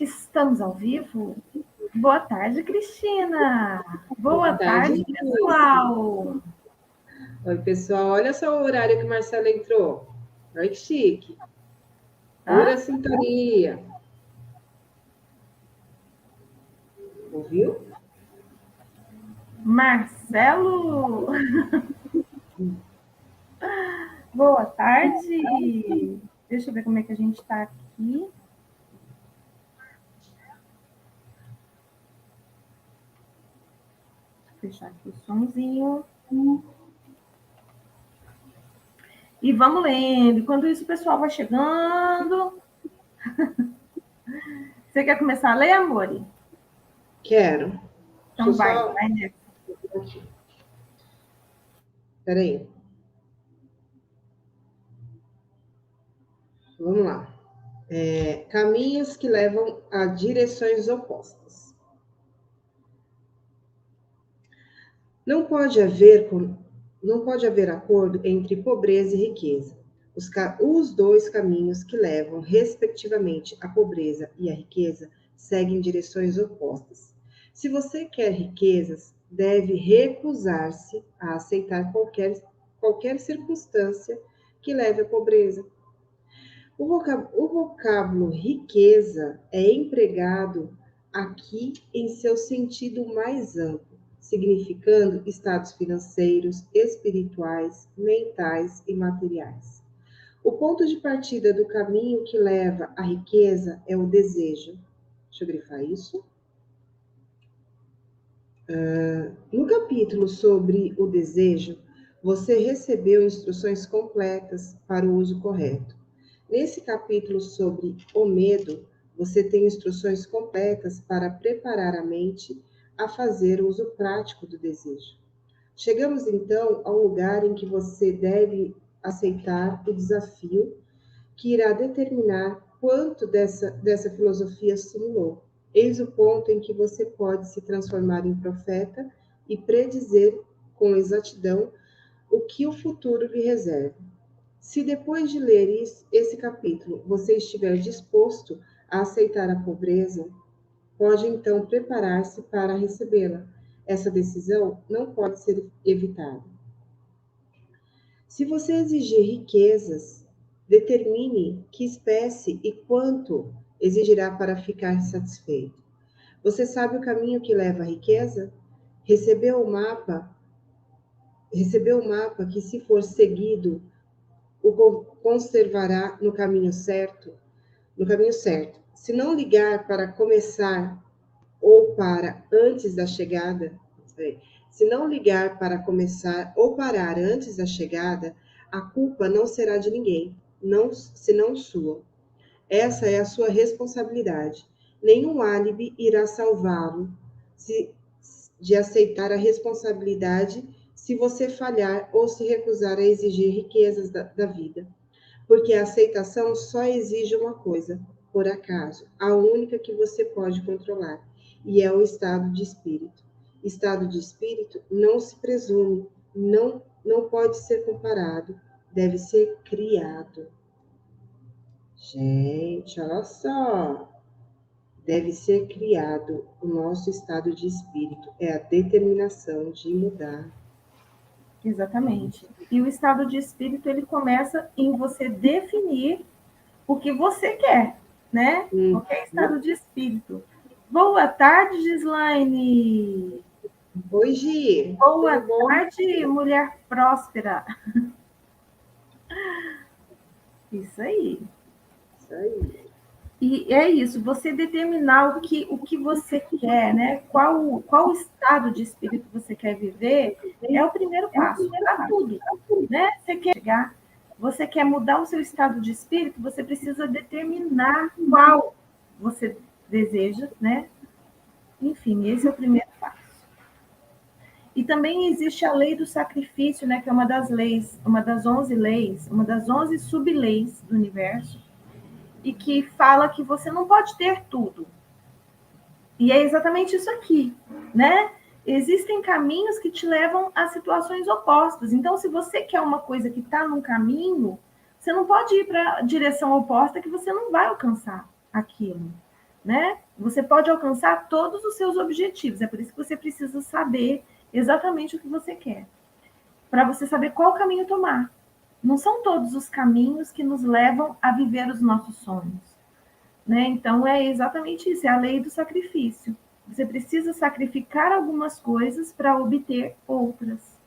Estamos ao vivo? Boa tarde, Cristina. Boa tarde, pessoal. Oi, pessoal. Olha só o horário que Marcela entrou. Olha que chique. Pura sintonia. Ouviu? Marcelo. Boa tarde. Deixa eu ver como é que a gente está aqui. Vou fechar aqui o somzinho. E vamos lendo. Enquanto isso, o pessoal vai chegando. Você quer começar a ler, Amore? Quero. Então vai nessa. Espera aí. Vamos lá. Caminhos que levam a direções opostas. Não pode haver acordo entre pobreza e riqueza. Os dois caminhos que levam, respectivamente, à pobreza e à riqueza seguem direções opostas. Se você quer riquezas, deve recusar-se a aceitar qualquer circunstância que leve à pobreza. O vocábulo riqueza é empregado aqui em seu sentido mais amplo, significando estados financeiros, espirituais, mentais e materiais. O ponto de partida do caminho que leva à riqueza é o desejo. Deixa eu grifar isso. No capítulo sobre o desejo, você recebeu instruções completas para o uso correto. Nesse capítulo sobre o medo, você tem instruções completas para preparar a mente a fazer o uso prático do desejo. Chegamos então ao lugar em que você deve aceitar o desafio que irá determinar quanto dessa filosofia assimilou. Eis o ponto em que você pode se transformar em profeta e predizer com exatidão o que o futuro lhe reserva. Se depois de ler esse capítulo você estiver disposto a aceitar a pobreza, pode então preparar-se para recebê-la. Essa decisão não pode ser evitada. Se você exigir riquezas, determine que espécie e quanto exigirá para ficar satisfeito. Você sabe o caminho que leva à riqueza? Recebeu o mapa que, se for seguido, o conservará no caminho certo. Se não ligar para começar ou para antes da chegada, se não ligar para começar ou parar antes da chegada, a culpa não será de ninguém, senão sua. Essa é a sua responsabilidade. Nenhum álibi irá salvá-lo de aceitar a responsabilidade se você falhar ou se recusar a exigir riquezas da vida. Porque a aceitação só exige uma coisa, por acaso, a única que você pode controlar, e é o estado de espírito. Estado de espírito não se presume, não pode ser comparado, deve ser criado. Gente, olha só. Deve ser criado o nosso estado de espírito, é a determinação de mudar. Exatamente. E o estado de espírito, ele começa em você definir o que você quer, né? Qualquer estado de espírito. Boa tarde, Gislaine. Oi, Gi. Boa tarde, mulher próspera. Isso aí. Isso aí. E é isso, você determinar o que você quer, né? Qual estado de espírito você quer viver, é o primeiro passo para tudo, né? Você quer mudar o seu estado de espírito, você precisa determinar qual você deseja, né? Enfim, esse é o primeiro passo. E também existe a lei do sacrifício, né? Que é uma das leis, uma das 11 leis, uma das 11 sub-leis do universo, e que fala que você não pode ter tudo. E é exatamente isso aqui, né? Existem caminhos que te levam a situações opostas. Então, se você quer uma coisa que está num caminho, você não pode ir para a direção oposta que você não vai alcançar aquilo. né? Você pode alcançar todos os seus objetivos. É por isso que você precisa saber exatamente o que você quer, para você saber qual caminho tomar. Não são todos os caminhos que nos levam a viver os nossos sonhos, né? Então é exatamente isso, é a lei do sacrifício. Você precisa sacrificar algumas coisas para obter outras.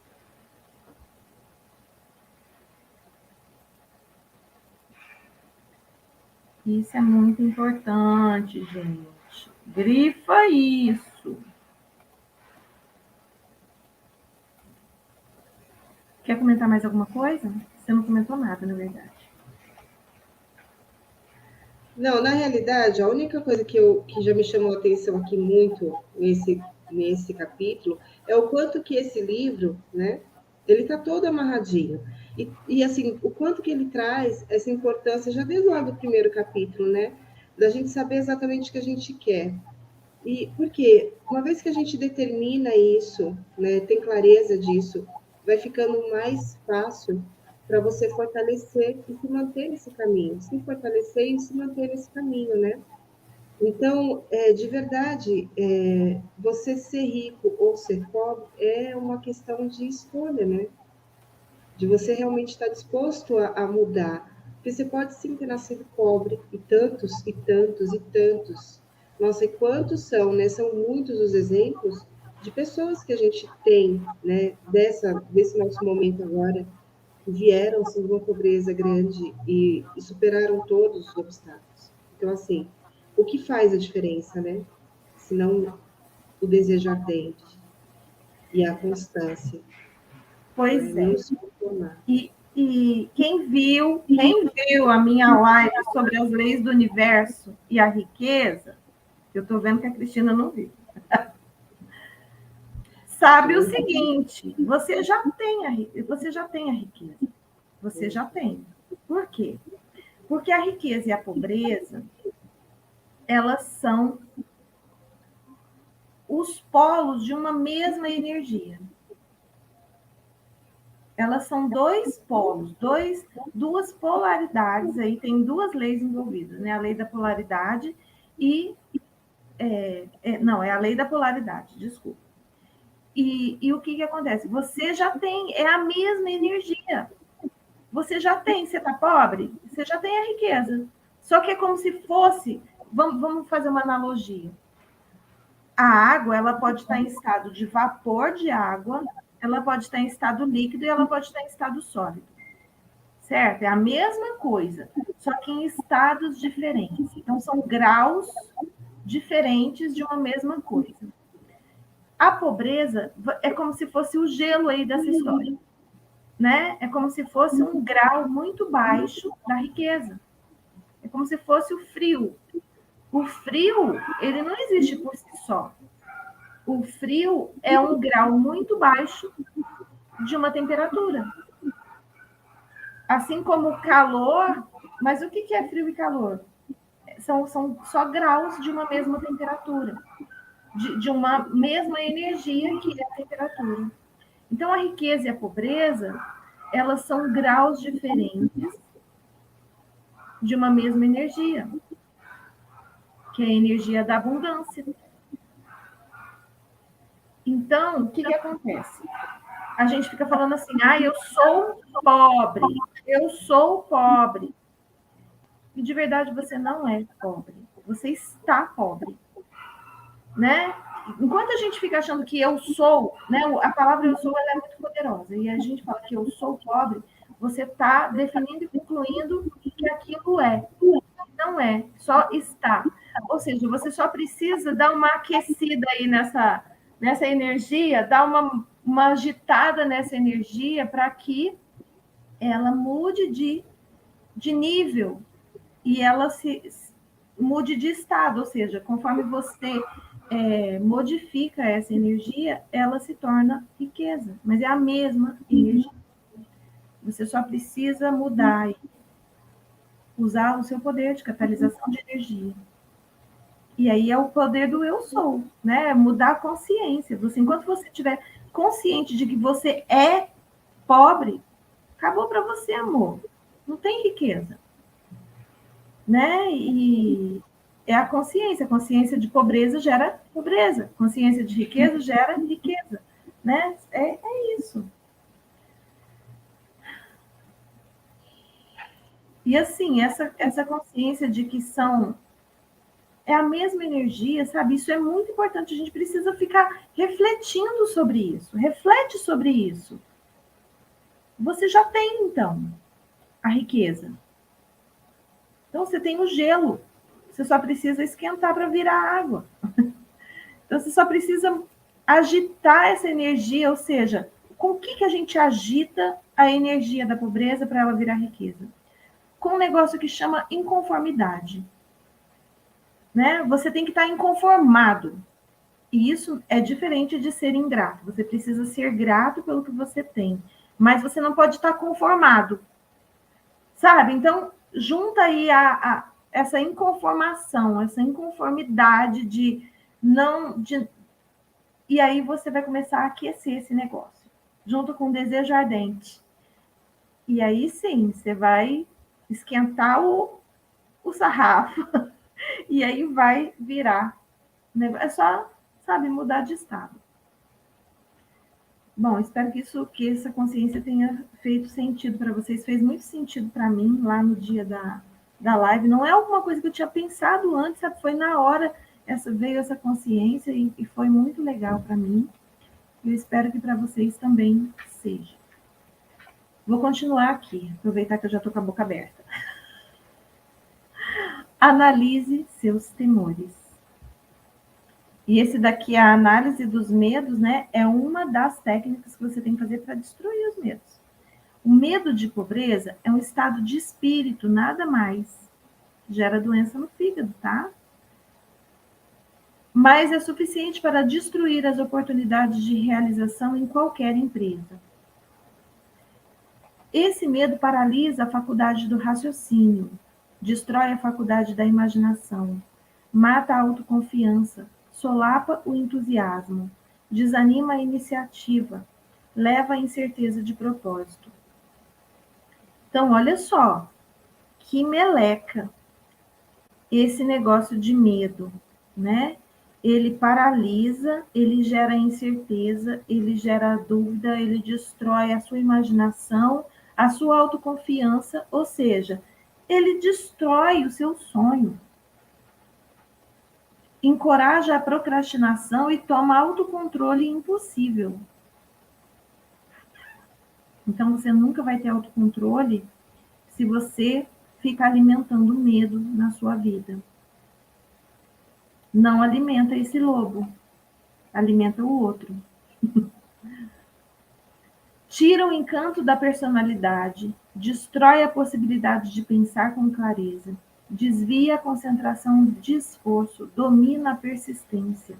Isso é muito importante, gente. Grifa isso. Quer comentar mais alguma coisa? Você não comentou nada, na verdade. Não, na realidade, a única coisa que já me chamou a atenção aqui muito nesse capítulo é o quanto que esse livro, né, ele está todo amarradinho. Assim, o quanto que ele traz essa importância, já desde lá do primeiro capítulo, né, da gente saber exatamente o que a gente quer. E porque uma vez que a gente determina isso, né, tem clareza disso, vai ficando mais fácil para você fortalecer e se manter nesse caminho, se fortalecer e se manter nesse caminho, né? Então, de verdade, você ser rico ou ser pobre é uma questão de escolha, né? De você realmente estar disposto a mudar. Porque você pode sim ter nascido pobre, e tantos, e tantos, e tantos. Nossa, e quantos são, né? São muitos os exemplos de pessoas que a gente tem, né? Desse nosso momento agora, que vieram assim, de uma pobreza grande e superaram todos os obstáculos. Então, assim, o que faz a diferença, né? Se não o desejo ardente e a constância, né? Pois Não é. se conformar. E quem viu a minha live sobre as leis do universo e a riqueza, eu estou vendo que a Cristina não viu, sabe o Não, seguinte: você já tem a riqueza, você já tem. Por quê? Porque a riqueza e a pobreza, elas são os polos de uma mesma energia. Elas são dois polos, duas polaridades, aí tem duas leis envolvidas, né? A lei da polaridade e não, é a lei da polaridade, desculpa. E o que acontece? Você já tem, é a mesma energia. Você já tem, você está pobre, você já tem a riqueza. Só que é como se fosse, vamos fazer uma analogia. A água, ela pode estar em estado de vapor de água, ela pode estar em estado líquido e ela pode estar em estado sólido. Certo? É a mesma coisa, só que em estados diferentes. Então, são graus diferentes de uma mesma coisa. A pobreza é como se fosse o gelo aí dessa história, né? É como se fosse um grau muito baixo da riqueza. É como se fosse o frio. O frio, ele não existe por si só. O frio é um grau muito baixo de uma temperatura. Assim como o calor, mas o que é frio e calor? São só graus de uma mesma temperatura, de uma mesma energia que é a temperatura. Então, a riqueza e a pobreza, elas são graus diferentes de uma mesma energia, que é a energia da abundância. Então, o que acontece? A gente fica falando assim, eu sou pobre, eu sou pobre. E de verdade você não é pobre, você está pobre, né? Enquanto a gente fica achando que eu sou, né? A palavra eu sou ela é muito poderosa, e a gente fala que eu sou pobre, você está definindo e concluindo que aquilo é. Não é, só está. Ou seja, você só precisa dar uma aquecida aí nessa energia, dar uma agitada nessa energia para que ela mude de nível e ela mude de estado, ou seja, conforme você modifica essa energia, ela se torna riqueza, mas é a mesma energia. Você só precisa mudar e usar o seu poder de catalisação de energia. E aí é o poder do eu sou, né? Mudar a consciência. Enquanto você estiver consciente de que você é pobre, acabou para você, amor. Não tem riqueza, né? é a consciência. A consciência de pobreza gera pobreza. Consciência de riqueza gera riqueza. Né? É isso. E assim, essa consciência de que é a mesma energia, sabe? Isso é muito importante. A gente precisa ficar refletindo sobre isso. Reflete sobre isso. Você já tem, então, a riqueza. Então, você tem o gelo. Você só precisa esquentar para virar água. Então, você só precisa agitar essa energia, ou seja, com o que a gente agita a energia da pobreza para ela virar riqueza? Com um negócio que chama inconformidade. Né? Você tem que estar inconformado. E isso é diferente de ser ingrato. Você precisa ser grato pelo que você tem. Mas você não pode estar conformado. Sabe? Então, junta aí essa inconformação, essa inconformidade de não... E aí você vai começar a aquecer esse negócio. Junto com o desejo ardente. E aí sim, você vai esquentar o sarrafo. E aí vai virar. É só, sabe, mudar de estado. Bom, espero que essa consciência tenha feito sentido para vocês. Fez muito sentido para mim lá no dia da live. Não é alguma coisa que eu tinha pensado antes, sabe? Foi na hora veio essa consciência e foi muito legal para mim. Eu espero que para vocês também seja. Vou continuar aqui, aproveitar que eu já estou com a boca aberta. Analise seus temores. E esse daqui, a análise dos medos, né, é uma das técnicas que você tem que fazer para destruir os medos. O medo de pobreza é um estado de espírito, nada mais. Gera doença no fígado, tá? Mas é suficiente para destruir as oportunidades de realização em qualquer empresa. Esse medo paralisa a faculdade do raciocínio, destrói a faculdade da imaginação, mata a autoconfiança, solapa o entusiasmo, desanima a iniciativa, leva à incerteza de propósito. Então, olha só, que meleca esse negócio de medo, né? Ele paralisa, ele gera incerteza, ele gera dúvida, ele destrói a sua imaginação, a sua autoconfiança, ou seja, ele destrói o seu sonho. Encoraja a procrastinação e toma autocontrole impossível. Então, você nunca vai ter autocontrole se você fica alimentando medo na sua vida. Não alimenta esse lobo, alimenta o outro. Tira o encanto da personalidade, destrói a possibilidade de pensar com clareza, desvia a concentração de esforço, domina a persistência,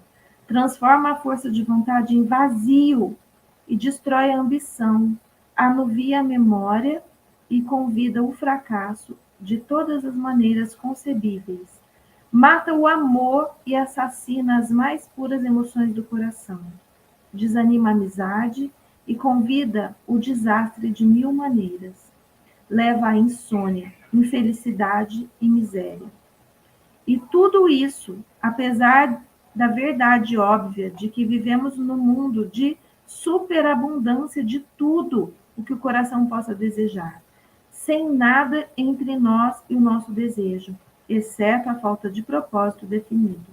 transforma a força de vontade em vazio e destrói a ambição, anuvia a memória e convida o fracasso de todas as maneiras concebíveis. Mata o amor e assassina as mais puras emoções do coração. Desanima a amizade e convida o desastre de mil maneiras. Leva à insônia, infelicidade e miséria. E tudo isso, apesar da verdade óbvia de que vivemos num mundo de superabundância de tudo o que o coração possa desejar, sem nada entre nós e o nosso desejo, exceto a falta de propósito definido.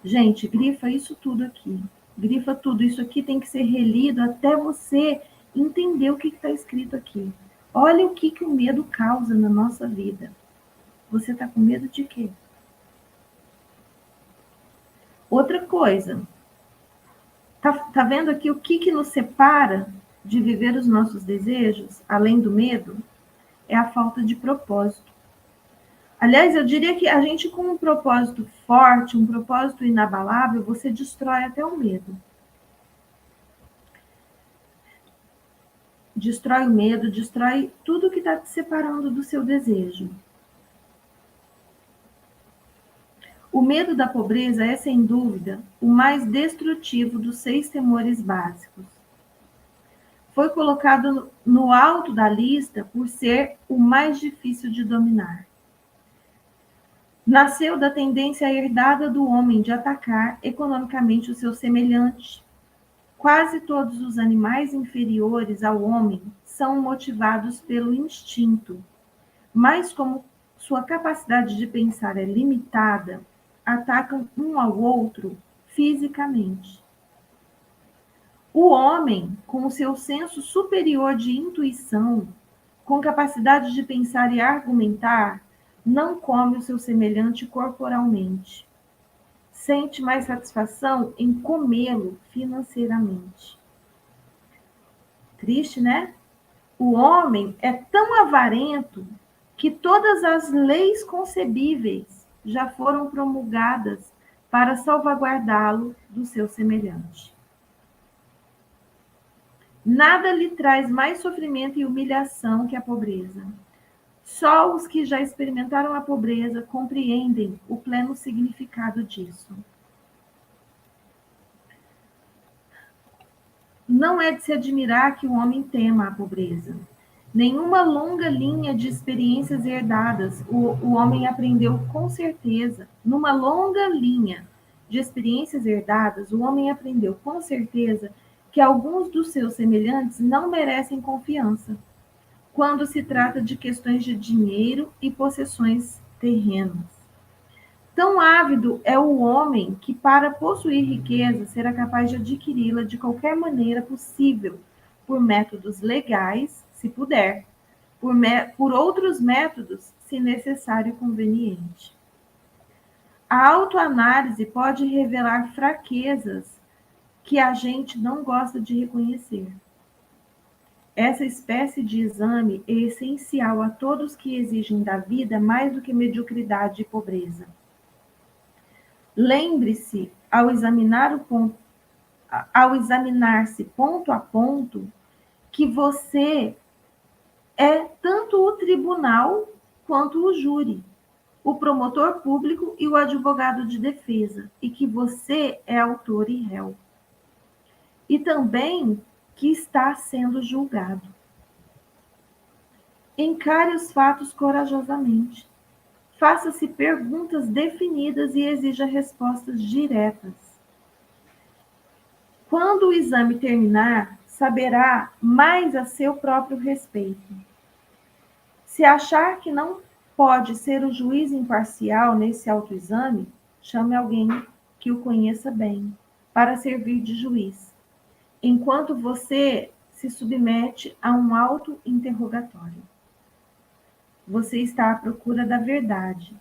Gente, grifa isso tudo aqui. Grifa tudo. Isso aqui tem que ser relido até você entender o que está escrito aqui. Olha o que o medo causa na nossa vida. Você está com medo de quê? Outra coisa. Tá vendo aqui o que nos separa de viver os nossos desejos, além do medo? É a falta de propósito. Aliás, eu diria que a gente com um propósito forte, um propósito inabalável, você destrói até o medo. Destrói o medo, destrói tudo que está te separando do seu desejo. O medo da pobreza é, sem dúvida, o mais destrutivo dos 6 temores básicos. Foi colocado no alto da lista por ser o mais difícil de dominar. Nasceu da tendência herdada do homem de atacar economicamente o seu semelhante. Quase todos os animais inferiores ao homem são motivados pelo instinto, mas como sua capacidade de pensar é limitada, atacam um ao outro fisicamente. O homem, com o seu senso superior de intuição, com capacidade de pensar e argumentar, não come o seu semelhante corporalmente. Sente mais satisfação em comê-lo financeiramente. Triste, né? O homem é tão avarento que todas as leis concebíveis já foram promulgadas para salvaguardá-lo do seu semelhante. Nada lhe traz mais sofrimento e humilhação que a pobreza. Só os que já experimentaram a pobreza compreendem o pleno significado disso. Não é de se admirar que o homem tema a pobreza. Nenhuma longa linha de experiências herdadas o homem aprendeu com certeza. Numa longa linha de experiências herdadas, o homem aprendeu com certeza que alguns dos seus semelhantes não merecem confiança quando se trata de questões de dinheiro e possessões terrenas. Tão ávido é o homem que, para possuir riqueza, será capaz de adquiri-la de qualquer maneira possível, por métodos legais, se puder, por outros métodos, se necessário e conveniente. A autoanálise pode revelar fraquezas que a gente não gosta de reconhecer. Essa espécie de exame é essencial a todos que exigem da vida mais do que mediocridade e pobreza. Lembre-se, ao examinar-se ponto a ponto, que você é tanto o tribunal quanto o júri, o promotor público e o advogado de defesa, e que você é autor e réu. E também que está sendo julgado. Encare os fatos corajosamente. Faça-se perguntas definidas e exija respostas diretas. Quando o exame terminar, saberá mais a seu próprio respeito. Se achar que não pode ser o juiz imparcial nesse autoexame, chame alguém que o conheça bem, para servir de juiz, enquanto você se submete a um auto-interrogatório. Você está à procura da verdade.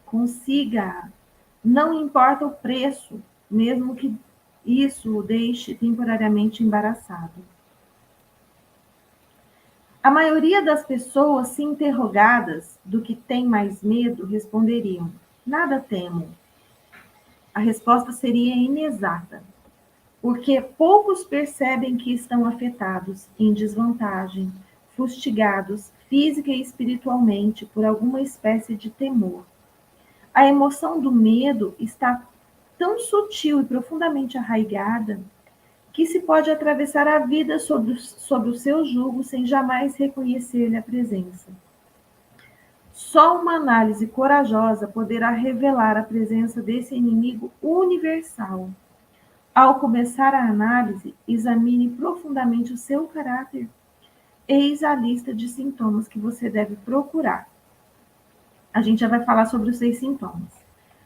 Consiga-a. Não importa o preço, mesmo que isso o deixe temporariamente embaraçado. A maioria das pessoas, se interrogadas do que tem mais medo, responderiam: nada temo. A resposta seria inexata, porque poucos percebem que estão afetados, em desvantagem, fustigados física e espiritualmente por alguma espécie de temor. A emoção do medo está tão sutil e profundamente arraigada que se pode atravessar a vida sob o seu jugo sem jamais reconhecer-lhe a presença. Só uma análise corajosa poderá revelar a presença desse inimigo universal. Ao começar a análise, examine profundamente o seu caráter. Eis a lista de sintomas que você deve procurar. A gente já vai falar sobre os 6 sintomas.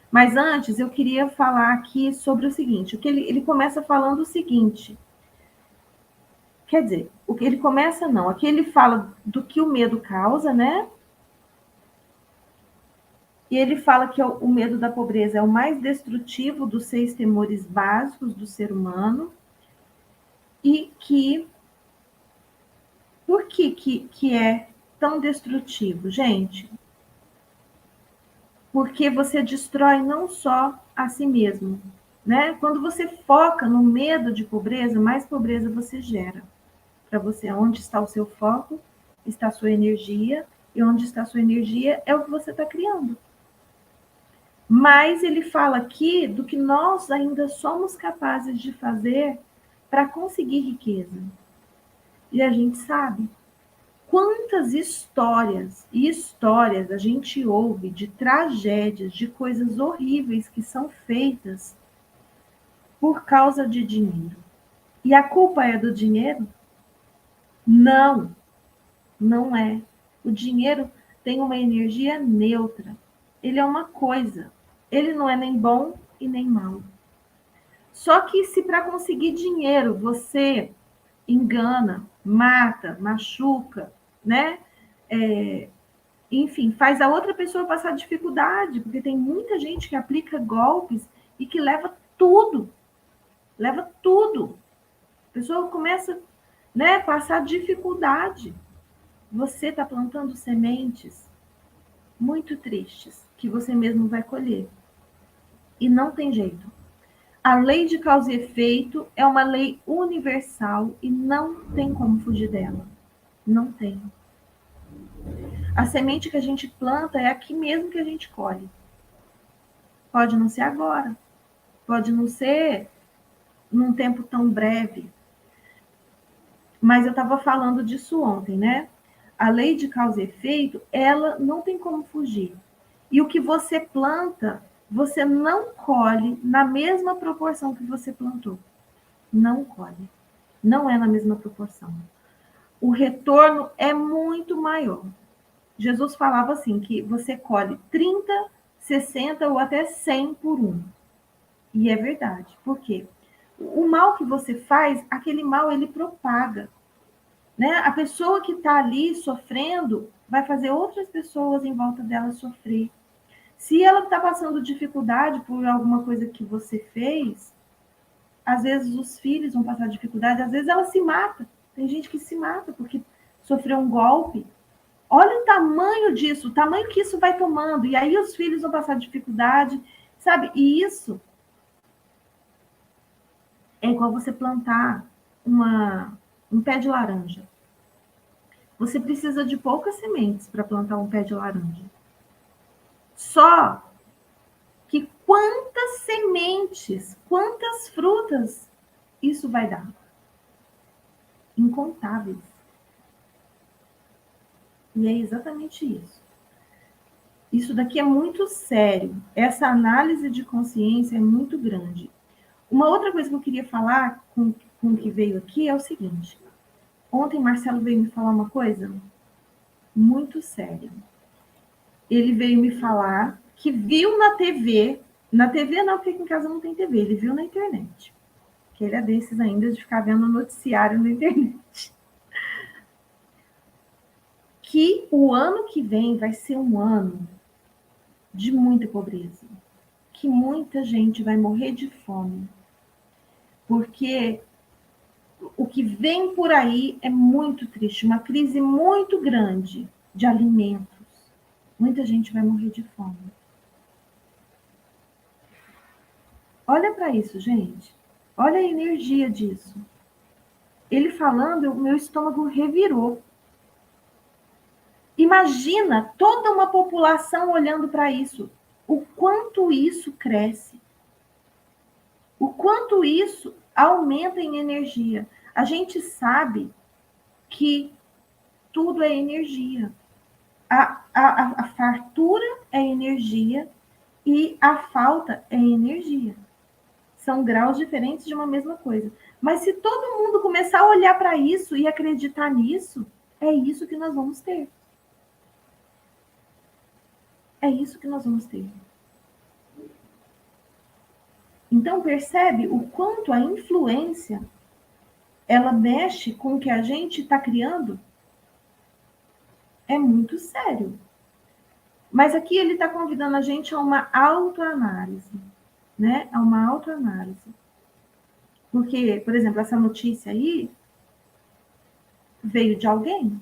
Mas antes, eu queria falar aqui sobre o seguinte, o que ele começa falando o seguinte, quer dizer, o que ele começa não, aqui ele fala do que o medo causa, né? E ele fala que o medo da pobreza é o mais destrutivo dos 6 temores básicos do ser humano e que por que é tão destrutivo, gente? Porque você destrói não só a si mesmo, né? Quando você foca no medo de pobreza, mais pobreza você gera. Para você, onde está o seu foco, está a sua energia, e onde está a sua energia é o que você está criando. Mas ele fala aqui do que nós ainda somos capazes de fazer para conseguir riqueza. E a gente sabe. quantas histórias e histórias a gente ouve de tragédias, de coisas horríveis que são feitas por causa de dinheiro. E a culpa é do dinheiro? Não, não é. O dinheiro tem uma energia neutra. Ele é uma coisa. Ele não é nem bom e nem mal. Só que se para conseguir dinheiro você engana, mata, machuca, né? Enfim, faz a outra pessoa passar dificuldade, porque tem muita gente que aplica golpes e que leva tudo. Leva tudo. A pessoa começa, né, a passar dificuldade. Você está plantando sementes muito tristes que você mesmo vai colher. E não tem jeito. A lei de causa e efeito é uma lei universal e não tem como fugir dela. Não tem. A semente que a gente planta é aqui mesmo que a gente colhe. Pode não ser agora. Pode não ser num tempo tão breve. Mas eu estava falando disso ontem, né? A lei de causa e efeito, ela não tem como fugir. E o que você planta, você não colhe na mesma proporção que você plantou. Não colhe. Não é na mesma proporção. O retorno é muito maior. Jesus falava assim, que você colhe 30, 60 ou até 100 por um. E é verdade. Por quê? O mal que você faz, aquele mal ele propaga. Né? A pessoa que está ali sofrendo vai fazer outras pessoas em volta dela sofrer. Se ela está passando dificuldade por alguma coisa que você fez, às vezes os filhos vão passar dificuldade, às vezes ela se mata. Tem gente que se mata porque sofreu um golpe. Olha o tamanho disso, o tamanho que isso vai tomando. E aí os filhos vão passar dificuldade, sabe? E isso é igual você plantar um pé de laranja. Você precisa de poucas sementes para plantar um pé de laranja. Só que quantas sementes, quantas frutas isso vai dar? Incontáveis. E é exatamente isso. Isso daqui é muito sério. Essa análise de consciência é muito grande. Uma outra coisa que eu queria falar com o que veio aqui é o seguinte. Ontem Marcelo veio me falar uma coisa muito séria. Ele veio me falar que viu na TV não, porque aqui em casa não tem TV, ele viu na internet. Que ele é desses ainda de ficar vendo noticiário na internet. Que o ano que vem vai ser um ano de muita pobreza. Que muita gente vai morrer de fome. Porque o que vem por aí é muito triste, uma crise muito grande de alimentos. Muita gente vai morrer de fome. Olha para isso, gente. Olha a energia disso. Ele falando, o meu estômago revirou. Imagina toda uma população olhando para isso. O quanto isso cresce. O quanto isso aumenta em energia. A gente sabe que tudo é energia. A fartura é energia e a falta é energia. São graus diferentes de uma mesma coisa. Mas se todo mundo começar a olhar para isso e acreditar nisso, é isso que nós vamos ter. É isso que nós vamos ter. Então, percebe o quanto a influência ela mexe com o que a gente está criando? É muito sério. Mas aqui ele está convidando a gente a uma autoanálise, né? A uma autoanálise. Porque, por exemplo, essa notícia aí veio de alguém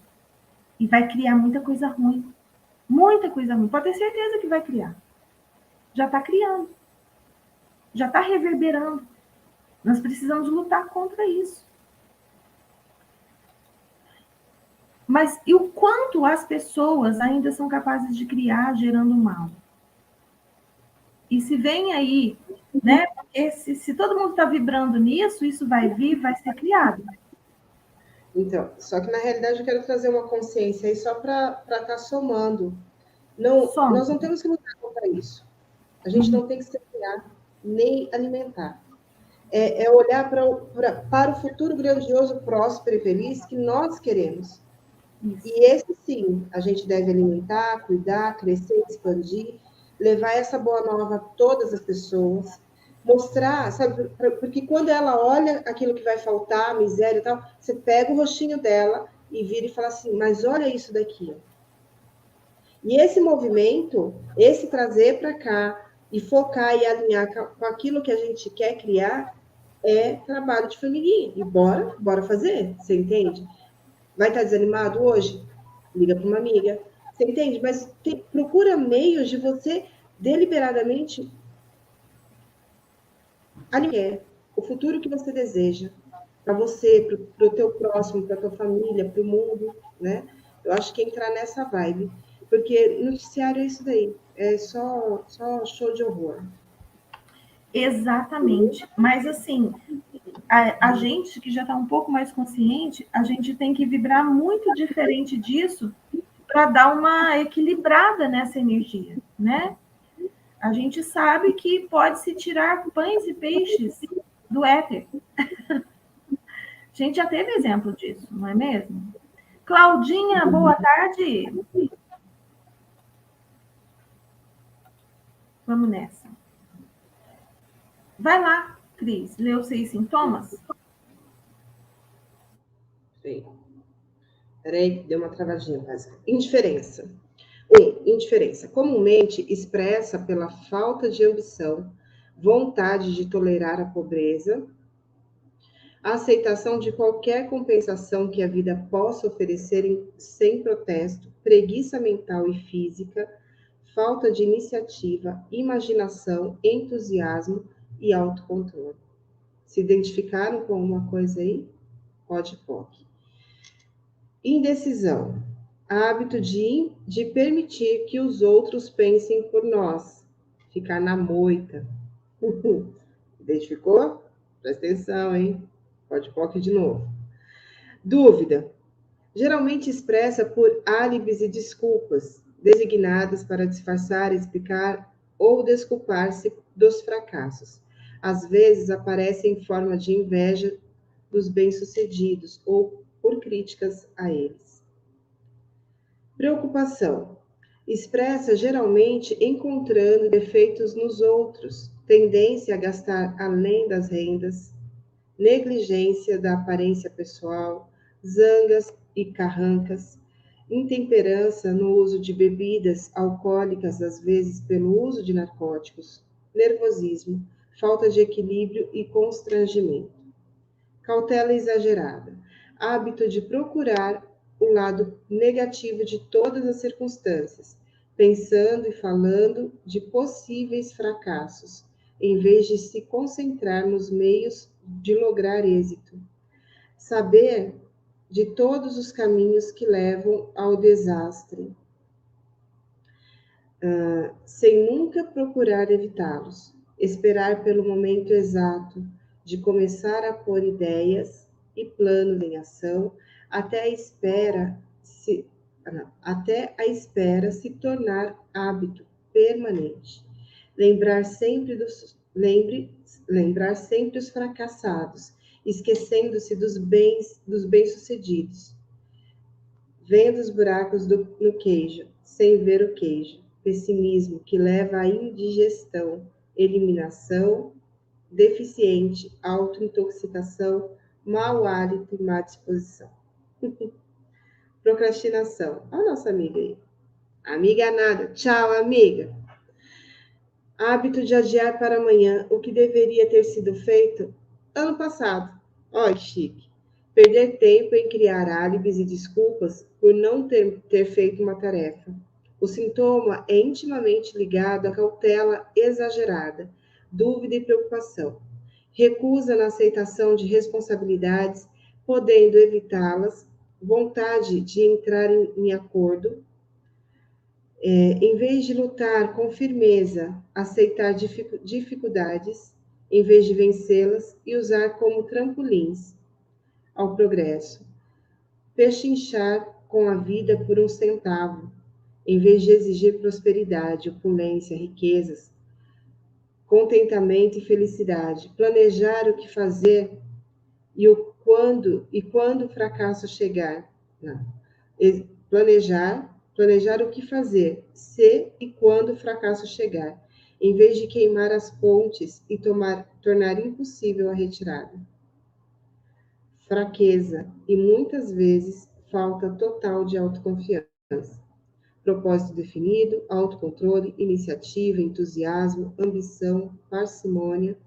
e vai criar muita coisa ruim. Muita coisa ruim. Pode ter certeza que vai criar. Já está criando. Já está reverberando. Nós precisamos lutar contra isso. Mas e o quanto as pessoas ainda são capazes de criar gerando mal? E se vem aí, né? Porque se todo mundo está vibrando nisso, isso vai vir, vai ser criado. Então, só que na realidade eu quero trazer uma consciência aí só para estar somando. Não, nós não temos que lutar contra isso. A gente não tem que se criar nem alimentar. É olhar para o futuro grandioso, próspero e feliz que nós queremos. Isso. E esse sim, a gente deve alimentar, cuidar, crescer, expandir, levar essa boa nova a todas as pessoas, mostrar, sabe, porque quando ela olha aquilo que vai faltar, a miséria e tal, você pega o rostinho dela e vira e fala assim, mas olha isso daqui. E esse movimento, esse trazer para cá e focar e alinhar com aquilo que a gente quer criar, é trabalho de formiguinha. E bora fazer, você entende? Vai estar desanimado hoje? Liga para uma amiga. Você entende? Mas procura meios de você deliberadamente alinhar o futuro que você deseja para você, para o teu próximo, para a tua família, para o mundo, né? Eu acho que entrar nessa vibe, porque noticiário é isso daí, é só show de horror. Exatamente. Mas assim, a gente que já está um pouco mais consciente, a gente tem que vibrar muito diferente disso para dar uma equilibrada nessa energia, né? A gente sabe que pode-se tirar pães e peixes do éter. A gente já teve exemplo disso, não é mesmo? Claudinha, boa tarde. Vamos nessa. Vai lá, Cris, lê os 6 sintomas? Sim. Peraí, deu uma travadinha básica. Indiferença. Indiferença. Comumente expressa pela falta de ambição, vontade de tolerar a pobreza, a aceitação de qualquer compensação que a vida possa oferecer sem protesto, preguiça mental e física, falta de iniciativa, imaginação, entusiasmo e autocontrole. Se identificaram com uma coisa aí? Pode. Indecisão. Hábito de permitir que os outros pensem por nós. Ficar na moita. Identificou? Presta atenção, hein? Pode de novo. Dúvida. Geralmente expressa por álibis e desculpas, designadas para disfarçar, explicar ou desculpar-se dos fracassos. Às vezes aparece em forma de inveja dos bem-sucedidos ou por críticas a eles. Preocupação. Expressa geralmente encontrando defeitos nos outros, tendência a gastar além das rendas, negligência da aparência pessoal, zangas e carrancas, intemperança no uso de bebidas alcoólicas, às vezes pelo uso de narcóticos, nervosismo, falta de equilíbrio e constrangimento. Cautela exagerada, hábito de procurar o lado negativo de todas as circunstâncias, pensando e falando de possíveis fracassos, em vez de se concentrar nos meios de lograr êxito. Saber de todos os caminhos que levam ao desastre, sem nunca procurar evitá-los. Esperar pelo momento exato de começar a pôr ideias e planos em ação, até a espera se tornar hábito permanente. Lembrar sempre os fracassados, esquecendo-se dos bem-sucedidos. Vendo os buracos no queijo, sem ver o queijo. Pessimismo que leva à indigestão, eliminação, deficiente, autointoxicação, mau hálito e má disposição. Procrastinação. Olha a nossa amiga aí. Amiga nada. Tchau, amiga. Hábito de adiar para amanhã o que deveria ter sido feito ano passado. Olha, chique. Perder tempo em criar álibis e desculpas por não ter feito uma tarefa. O sintoma é intimamente ligado à cautela exagerada, dúvida e preocupação. Recusa na aceitação de responsabilidades, podendo evitá-las, vontade de entrar em acordo, em vez de lutar com firmeza, aceitar dificuldades, em vez de vencê-las e usar como trampolins ao progresso. pechinchar com a vida por um centavo, em vez de exigir prosperidade, opulência, riquezas, contentamento e felicidade. Planejar o que fazer quando o fracasso chegar. Não. Planejar o que fazer, se e quando o fracasso chegar, em vez de queimar as pontes e tornar impossível a retirada. Fraqueza e muitas vezes falta total de autoconfiança. Propósito definido, autocontrole, iniciativa, entusiasmo, ambição, parcimônia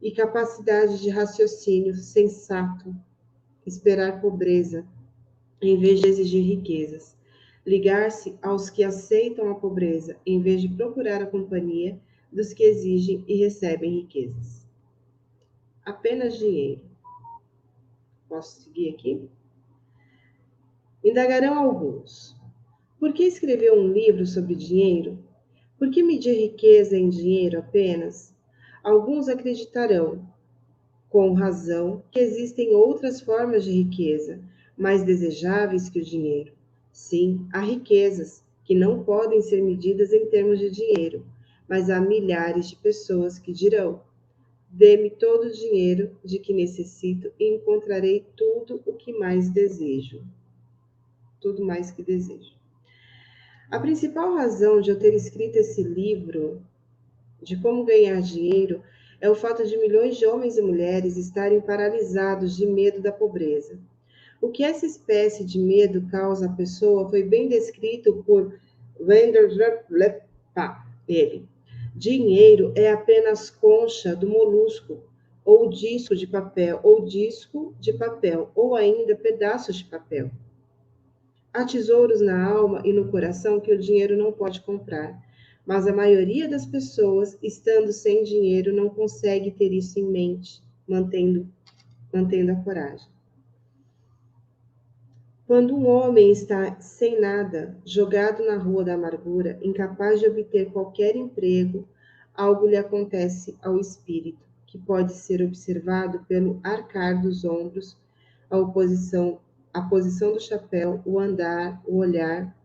e capacidade de raciocínio sensato. Esperar pobreza, em vez de exigir riquezas. Ligar-se aos que aceitam a pobreza, em vez de procurar a companhia dos que exigem e recebem riquezas. Apenas dinheiro. Posso seguir aqui? Indagarão alguns. Por que escrever um livro sobre dinheiro? Por que medir riqueza em dinheiro apenas? Alguns acreditarão, com razão, que existem outras formas de riqueza, mais desejáveis que o dinheiro. Sim, há riquezas que não podem ser medidas em termos de dinheiro, mas há milhares de pessoas que dirão: dê-me todo o dinheiro de que necessito e encontrarei tudo o que mais desejo. Tudo mais que desejo. A principal razão de eu ter escrito esse livro de como ganhar dinheiro é o fato de milhões de homens e mulheres estarem paralisados de medo da pobreza. O que essa espécie de medo causa à pessoa foi bem descrito por Vanderlip. Ele. Dinheiro é apenas concha do molusco, ou disco de papel, ou ainda pedaços de papel. Há tesouros na alma e no coração que o dinheiro não pode comprar. Mas a maioria das pessoas, estando sem dinheiro, não consegue ter isso em mente, mantendo a coragem. Quando um homem está sem nada, jogado na rua da amargura, incapaz de obter qualquer emprego, algo lhe acontece ao espírito, que pode ser observado pelo arcar dos ombros, a posição do chapéu, o andar, o olhar.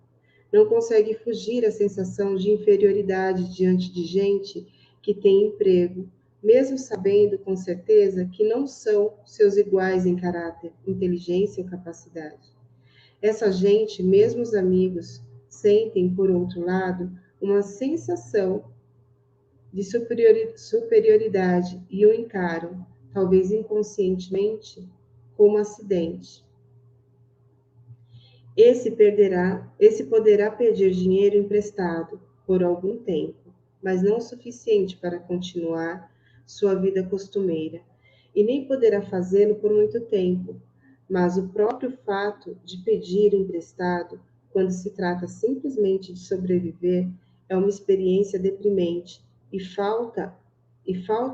Não consegue fugir à sensação de inferioridade diante de gente que tem emprego, mesmo sabendo com certeza que não são seus iguais em caráter, inteligência ou capacidade. Essa gente, mesmo os amigos, sentem, por outro lado, uma sensação de superioridade e o encaram, talvez inconscientemente, como acidente. Esse poderá pedir dinheiro emprestado por algum tempo, mas não o suficiente para continuar sua vida costumeira, e nem poderá fazê-lo por muito tempo. Mas o próprio fato de pedir emprestado, quando se trata simplesmente de sobreviver, é uma experiência deprimente, e falta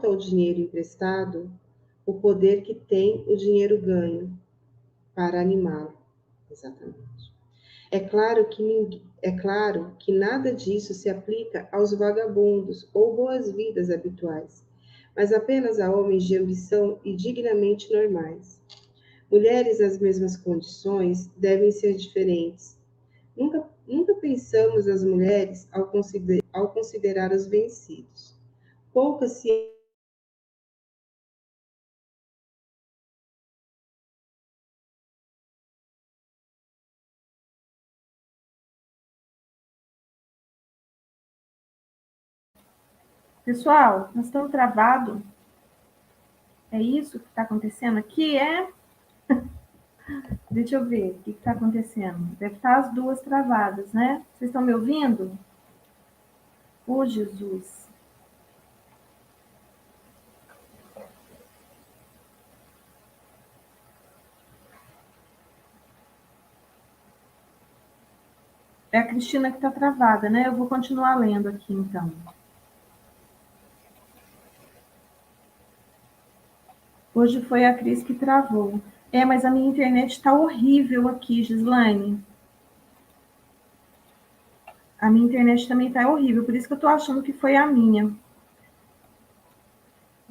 ao dinheiro emprestado o poder que tem o dinheiro ganho para animá-lo. Exatamente. É claro que nada disso se aplica aos vagabundos ou boas-vidas habituais, mas apenas a homens de ambição e dignamente normais. Mulheres nas mesmas condições devem ser diferentes. Nunca pensamos as mulheres ao considerar os vencidos. Poucas se Pessoal, nós estamos travados. É isso que está acontecendo aqui? Deixa eu ver o que está acontecendo. Deve estar as duas travadas, né? Vocês estão me ouvindo? Oh, Jesus. É a Cristina que está travada, né? Eu vou continuar lendo aqui, então. Hoje foi a Cris que travou. Mas a minha internet está horrível aqui, Gislaine. A minha internet também está horrível, por isso que eu estou achando que foi a minha.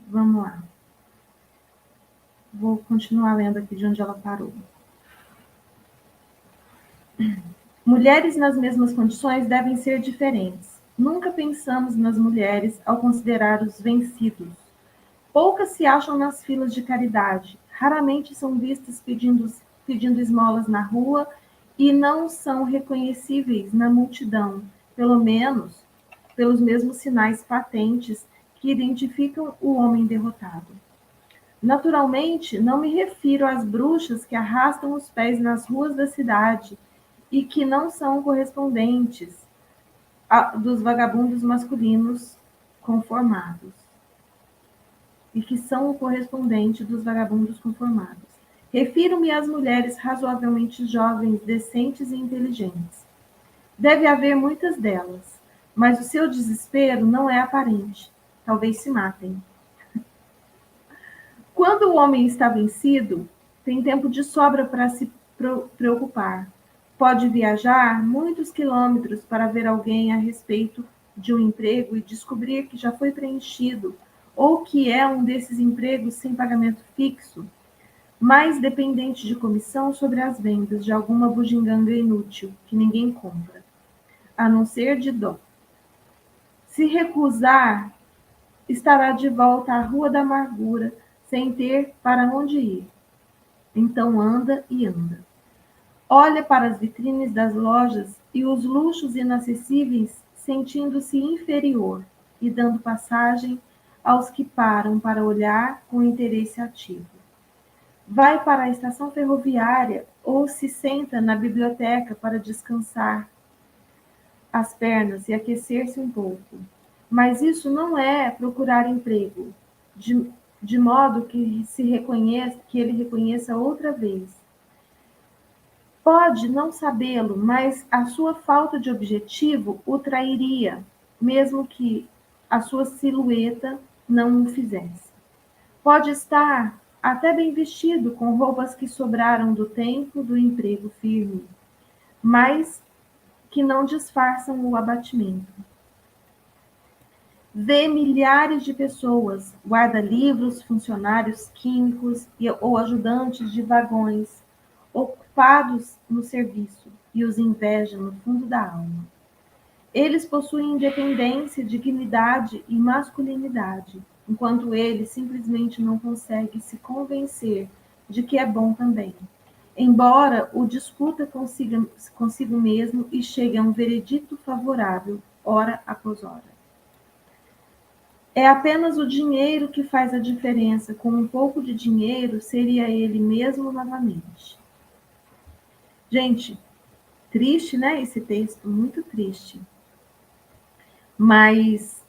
Vamos lá. Vou continuar lendo aqui de onde ela parou. Mulheres nas mesmas condições devem ser diferentes. Nunca pensamos nas mulheres ao considerar os vencidos. Poucas se acham nas filas de caridade. Raramente são vistas pedindo esmolas na rua e não são reconhecíveis na multidão, pelo menos pelos mesmos sinais patentes que identificam o homem derrotado. Naturalmente, não me refiro às bruxas que arrastam os pés nas ruas da cidade e que não são correspondentes dos vagabundos masculinos conformados. E que são o correspondente dos vagabundos conformados. Refiro-me às mulheres razoavelmente jovens, decentes e inteligentes. Deve haver muitas delas, mas o seu desespero não é aparente. Talvez se matem. Quando o homem está vencido, tem tempo de sobra para se preocupar. Pode viajar muitos quilômetros para ver alguém a respeito de um emprego e descobrir que já foi preenchido ou que é um desses empregos sem pagamento fixo, mais dependente de comissão sobre as vendas de alguma bugiganga inútil que ninguém compra, a não ser de dó. Se recusar, estará de volta à Rua da Amargura, sem ter para onde ir. Então anda e anda. Olha para as vitrines das lojas e os luxos inacessíveis, sentindo-se inferior e dando passagem aos que param para olhar com interesse ativo. Vai para a estação ferroviária ou se senta na biblioteca para descansar as pernas e aquecer-se um pouco. Mas isso não é procurar emprego, de modo que ele reconheça outra vez. Pode não sabê-lo, mas a sua falta de objetivo o trairia, mesmo que a sua silhueta não o fizesse. Pode estar até bem vestido, com roupas que sobraram do tempo do emprego firme, mas que não disfarçam o abatimento. Vê milhares de pessoas, guarda-livros, funcionários químicos ou ajudantes de vagões, ocupados no serviço, e os inveja no fundo da alma. Eles possuem independência, dignidade e masculinidade, enquanto ele simplesmente não consegue se convencer de que é bom também, embora o discuta consigo mesmo e chegue a um veredicto favorável, hora após hora. É apenas o dinheiro que faz a diferença. Com um pouco de dinheiro, seria ele mesmo novamente. Gente, triste, né? Esse texto, muito triste. Mas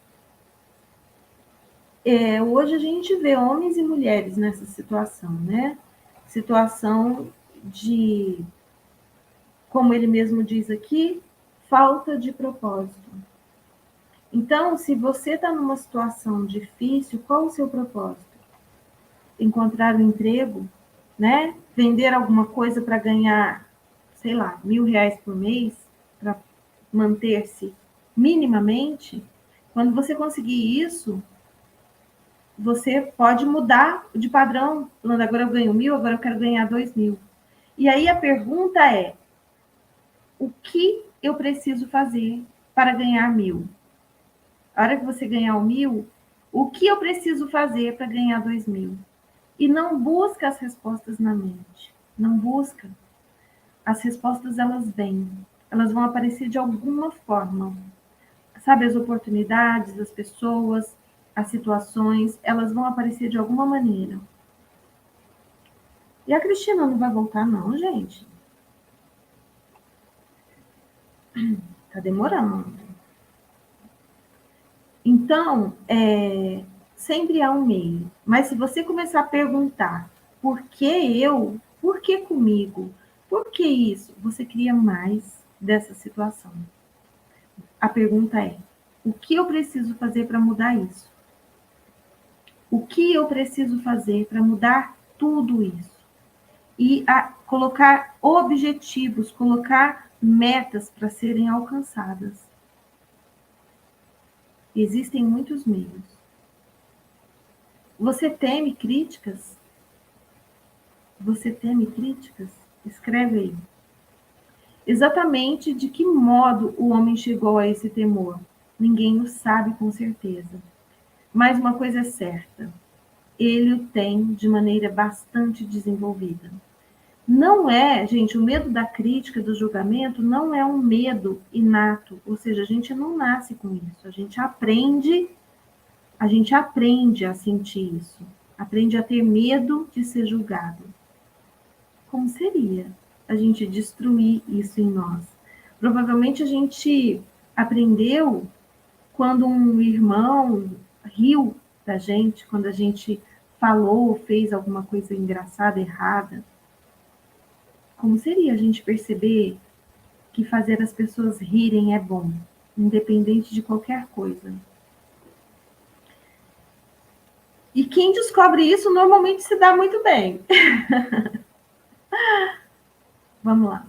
hoje a gente vê homens e mulheres nessa situação, né? Situação de, como ele mesmo diz aqui, falta de propósito. Então, se você está numa situação difícil, qual o seu propósito? Encontrar um emprego, né? Vender alguma coisa para ganhar, sei lá, R$ 1.000 por mês, para manter-se minimamente. Quando você conseguir isso, você pode mudar de padrão, falando agora eu ganho 1.000, agora eu quero ganhar 2.000. E aí a pergunta é, o que eu preciso fazer para ganhar 1.000? A hora que você ganhar o 1.000, o que eu preciso fazer para ganhar 2.000? E não busca as respostas na mente. Não busca. As respostas, elas vêm. Elas vão aparecer de alguma forma. Sabe, as oportunidades, as pessoas, as situações, elas vão aparecer de alguma maneira. E a Cristina não vai voltar, não, gente. Tá demorando. Então, sempre há um meio. Mas se você começar a perguntar, por que eu? Por que comigo? Por que isso? Você cria mais dessa situação. A pergunta é, o que eu preciso fazer para mudar isso? O que eu preciso fazer para mudar tudo isso? E colocar objetivos, colocar metas para serem alcançadas. Existem muitos meios. Você teme críticas? Você teme críticas? Escreve aí. Exatamente de que modo o homem chegou a esse temor? Ninguém o sabe com certeza. Mas uma coisa é certa, ele o tem de maneira bastante desenvolvida. Não é, gente, o medo da crítica, do julgamento, não é um medo inato, ou seja, a gente não nasce com isso, a gente aprende a sentir isso, aprende a ter medo de ser julgado. Como seria a gente destruir isso em nós? Provavelmente a gente aprendeu quando um irmão riu da gente, quando a gente falou ou fez alguma coisa engraçada, errada. Como seria a gente perceber que fazer as pessoas rirem é bom, independente de qualquer coisa? E quem descobre isso normalmente se dá muito bem. Vamos lá.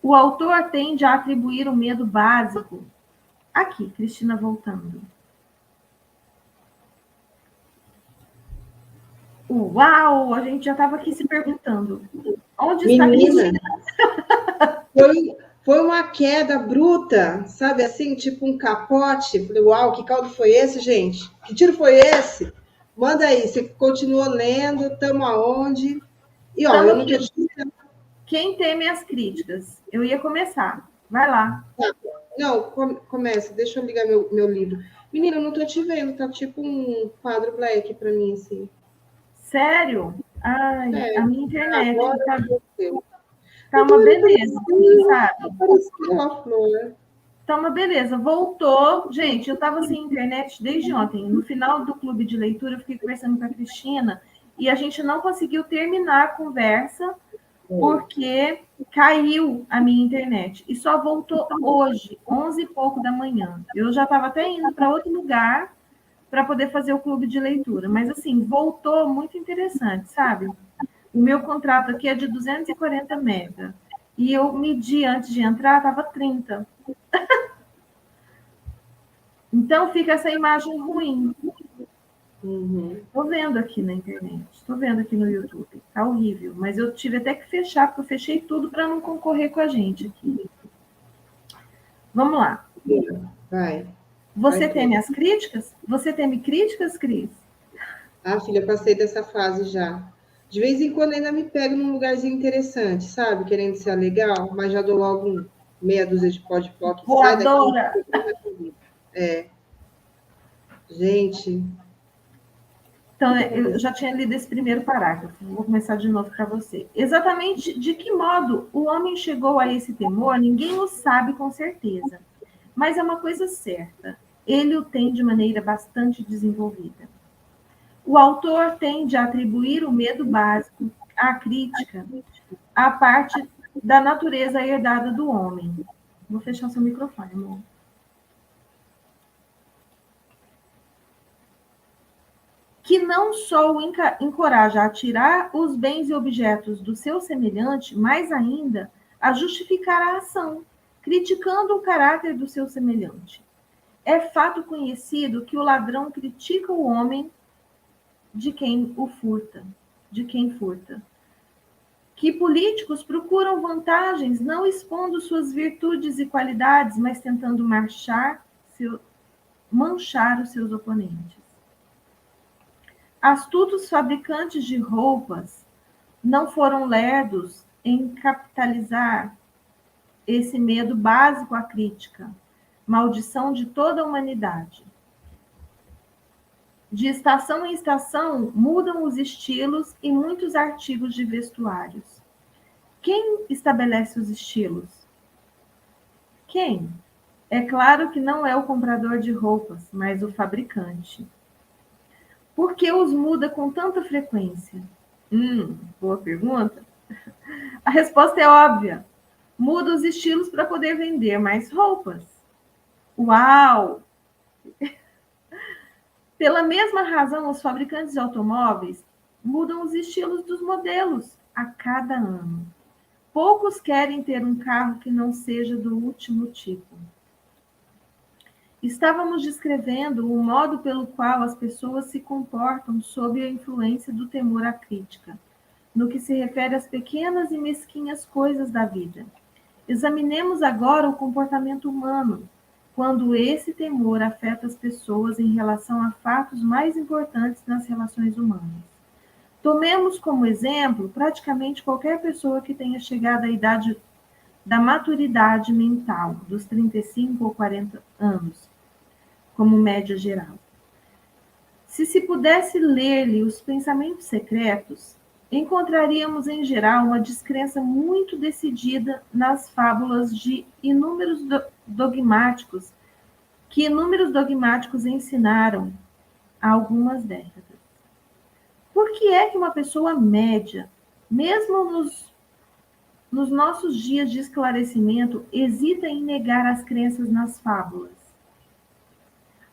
O autor tende a atribuir o medo básico. Aqui, Cristina voltando. Uau! A gente já estava aqui se perguntando. Onde está Cristina? Foi uma queda bruta, sabe assim, tipo um capote. Falei, uau, que caldo foi esse, gente? Que tiro foi esse? Manda aí, você continuou lendo, estamos aonde? E ó, eu não tô dizendo. Quem teme as críticas? Eu ia começar. Vai lá. Não, começa, deixa eu ligar meu livro. Menina, eu não tô te vendo, tá tipo um quadro black para mim, assim. Sério? Ai, a minha internet tá uma beleza, sabe? Apareceu a flor. Tá uma beleza. Voltou. Gente, eu tava sem internet desde ontem. No final do clube de leitura, eu fiquei conversando com a Cristina e a gente não conseguiu terminar a conversa porque caiu a minha internet. E só voltou hoje, 11 e pouco da manhã. Eu já estava até indo para outro lugar para poder fazer o clube de leitura. Mas, assim, voltou muito interessante, sabe? O meu contrato aqui é de 240 mega. E eu medi antes de entrar, estava 30. Então, fica essa imagem ruim. Estou vendo aqui na internet, estou vendo aqui no YouTube. Tá horrível, mas eu tive até que fechar, porque eu fechei tudo para não concorrer com a gente aqui. Vamos lá. Vai. Você teme as críticas? Você teme críticas, Cris? Ah, filha, eu passei dessa fase já. De vez em quando ainda me pego num lugarzinho interessante, sabe? Querendo ser legal, mas já dou logo meia dúzia de pó que sai daqui. É. Gente. Então, eu já tinha lido esse primeiro parágrafo, vou começar de novo para você. Exatamente de que modo o homem chegou a esse temor, ninguém o sabe com certeza. Mas é uma coisa certa, ele o tem de maneira bastante desenvolvida. O autor tende a atribuir o medo básico, à crítica, à parte da natureza herdada do homem. Vou fechar seu microfone, amor. Que não só o encoraja a tirar os bens e objetos do seu semelhante, mas ainda a justificar a ação, criticando o caráter do seu semelhante. É fato conhecido que o ladrão critica o homem de quem furta. Que políticos procuram vantagens não expondo suas virtudes e qualidades, mas tentando manchar os seus oponentes. Astutos fabricantes de roupas não foram lerdos em capitalizar esse medo básico à crítica, maldição de toda a humanidade. De estação em estação mudam os estilos e muitos artigos de vestuários. Quem estabelece os estilos? Quem? É claro que não é o comprador de roupas, mas o fabricante. Por que os muda com tanta frequência? Boa pergunta. A resposta é óbvia. Muda os estilos para poder vender mais roupas. Uau! Pela mesma razão, os fabricantes de automóveis mudam os estilos dos modelos a cada ano. Poucos querem ter um carro que não seja do último tipo. Estávamos descrevendo o modo pelo qual as pessoas se comportam sob a influência do temor à crítica, no que se refere às pequenas e mesquinhas coisas da vida. Examinemos agora o comportamento humano, quando esse temor afeta as pessoas em relação a fatos mais importantes nas relações humanas. Tomemos como exemplo praticamente qualquer pessoa que tenha chegado à idade da maturidade mental, dos 35 ou 40 anos, como média geral. Se pudesse ler-lhe os pensamentos secretos, encontraríamos em geral uma descrença muito decidida nas fábulas de inúmeros dogmáticos que inúmeros dogmáticos ensinaram há algumas décadas. Por que é que uma pessoa média, mesmo nos nossos dias de esclarecimento, hesita em negar as crenças nas fábulas?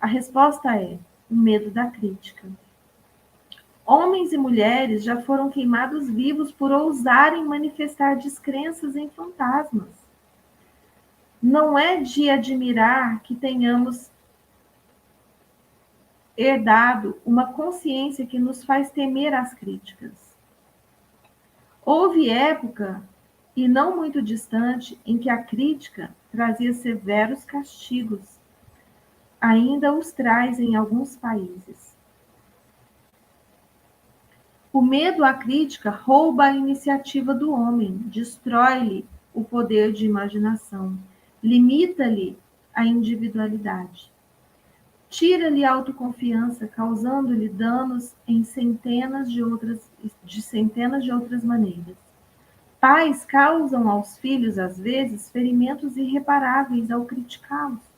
A resposta é o medo da crítica. Homens e mulheres já foram queimados vivos por ousarem manifestar descrenças em fantasmas. Não é de admirar que tenhamos herdado uma consciência que nos faz temer as críticas. Houve época, e não muito distante, em que a crítica trazia severos castigos. Ainda os traz em alguns países. O medo à crítica rouba a iniciativa do homem, destrói-lhe o poder de imaginação, limita-lhe a individualidade. Tira-lhe a autoconfiança, causando-lhe danos em centenas de outras maneiras. Pais causam aos filhos, às vezes, ferimentos irreparáveis ao criticá-los.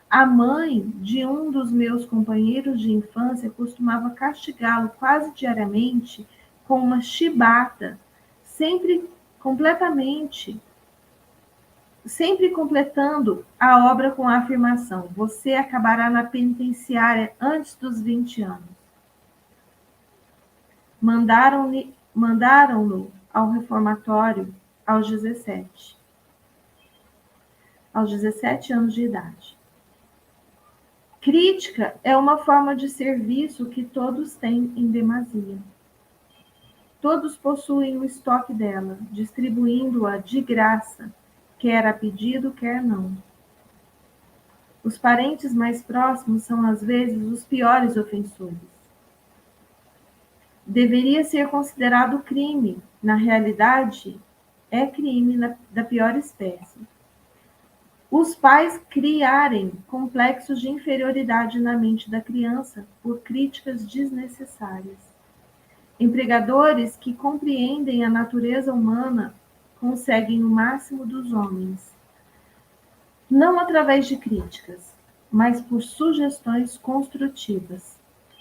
A mãe de um dos meus companheiros de infância costumava castigá-lo quase diariamente com uma chibata, sempre completando a obra com a afirmação: você acabará na penitenciária antes dos 20 anos. Mandaram-no ao reformatório aos 17 anos de idade. Crítica é uma forma de serviço que todos têm em demasia. Todos possuem o estoque dela, distribuindo-a de graça, quer a pedido, quer não. Os parentes mais próximos são, às vezes, os piores ofensores. Deveria ser considerado crime. Na realidade, é crime da pior espécie. Os pais criarem complexos de inferioridade na mente da criança por críticas desnecessárias. Empregadores que compreendem a natureza humana conseguem o máximo dos homens, não através de críticas, mas por sugestões construtivas.